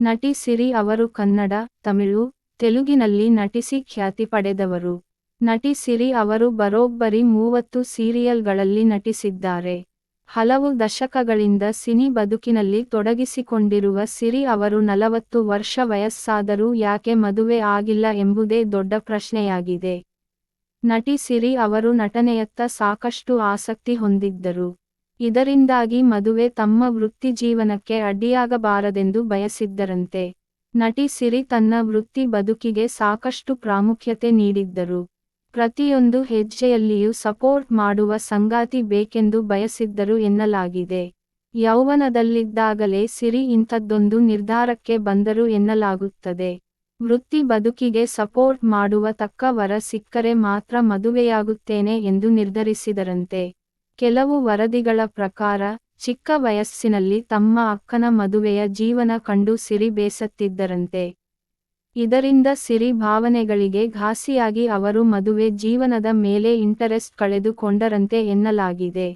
ನಟಿ ಸಿರಿ ಅವರು ಕನ್ನಡ, ತಮಿಳು, ತೆಲುಗಿನಲ್ಲಿ ನಟಿಸಿ ಖ್ಯಾತಿ ಪಡೆದವರು. ನಟಿ ಸಿರಿ ಅವರು ಬರೋಬ್ಬರಿ 30 ಸೀರಿಯಲ್ಗಳಲ್ಲಿ ನಟಿಸಿದ್ದಾರೆ. ಹಲವು ದಶಕಗಳಿಂದ ಸಿನಿ ಬದುಕಿನಲ್ಲಿ ತೊಡಗಿಸಿಕೊಂಡಿರುವ ಸಿರಿ ಅವರು 40 ವರ್ಷ ವಯಸ್ಸಾದರೂ ಯಾಕೆ ಮದುವೆ ಆಗಿಲ್ಲ ಎಂಬುದೇ ದೊಡ್ಡ ಪ್ರಶ್ನೆಯಾಗಿದೆ. ನಟಿ ಸಿರಿ ಅವರು ನಟನೆಯತ್ತ ಸಾಕಷ್ಟು ಆಸಕ್ತಿ ಹೊಂದಿದ್ದರು. ಇದರಿಂದಾಗಿ ಮದುವೆ ತಮ್ಮ ವೃತ್ತಿಜೀವನಕ್ಕೆ ಅಡ್ಡಿಯಾಗಬಾರದೆಂದು ಬಯಸಿದ್ದರಂತೆ. ನಟಿ ಸಿರಿ ತನ್ನ ವೃತ್ತಿ ಬದುಕಿಗೆ ಸಾಕಷ್ಟು ಪ್ರಾಮುಖ್ಯತೆ ನೀಡಿದ್ದರು. ಪ್ರತಿಯೊಂದು ಹೆಜ್ಜೆಯಲ್ಲಿಯೂ ಸಪೋರ್ಟ್ ಮಾಡುವ ಸಂಗಾತಿ ಬೇಕೆಂದು ಬಯಸಿದ್ದರು ಎನ್ನಲಾಗಿದೆ. ಯೌವನದಲ್ಲಿದ್ದಾಗಲೇ ಸಿರಿ ಇಂಥದ್ದೊಂದು ನಿರ್ಧಾರಕ್ಕೆ ಬಂದರು ಎನ್ನಲಾಗುತ್ತದೆ. ವೃತ್ತಿ ಬದುಕಿಗೆ ಸಪೋರ್ಟ್ ಮಾಡುವ ತಕ್ಕ ವರ ಸಿಕ್ಕರೆ ಮಾತ್ರ ಮದುವೆಯಾಗುತ್ತೇನೆ ಎಂದು ನಿರ್ಧರಿಸಿದರಂತೆ. ಕೆಲವು ವರದಿಗಳ ಪ್ರಕಾರ, ಚಿಕ್ಕ ವಯಸ್ಸಿನಲ್ಲಿ ತಮ್ಮ ಅಕ್ಕನ ಮದುವೆಯ ಜೀವನ ಕಂಡು ಸಿರಿ ಬೇಸತ್ತಿದ್ದರಂತೆ. ಇದರಿಂದ ಸಿರಿ ಭಾವನೆಗಳಿಗೆ ಘಾಸಿಯಾಗಿ ಅವರು ಮದುವೆ ಜೀವನದ ಮೇಲೆ ಇಂಟರೆಸ್ಟ್ ಕಳೆದುಕೊಂಡರಂತೆ ಎನ್ನಲಾಗಿದೆ.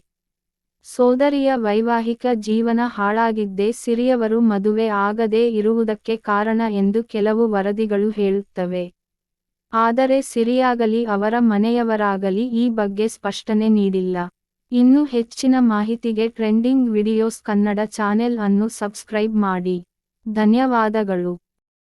ಸೋದರಿಯ ವೈವಾಹಿಕ ಜೀವನ ಹಾಳಾಗಿದ್ದೇ ಸಿರಿಯವರು ಮದುವೆ ಆಗದೇ ಇರುವುದಕ್ಕೆ ಕಾರಣ ಎಂದು ಕೆಲವು ವರದಿಗಳು ಹೇಳುತ್ತವೆ. ಆದರೆ ಸಿರಿಯಾಗಲಿ ಅವರ ಮನೆಯವರಾಗಲಿ ಈ ಬಗ್ಗೆ ಸ್ಪಷ್ಟನೆ ನೀಡಿಲ್ಲ. ಇನ್ನೂ ಹೆಚ್ಚಿನ ಮಾಹಿತಿಗೆ ಟ್ರೆಂಡಿಂಗ್ ವಿಡಿಯೋಸ್ ಕನ್ನಡ ಚಾನೆಲ್ ಅನ್ನು ಸಬ್ಸ್ಕ್ರೈಬ್ ಮಾಡಿ. ಧನ್ಯವಾದಗಳು.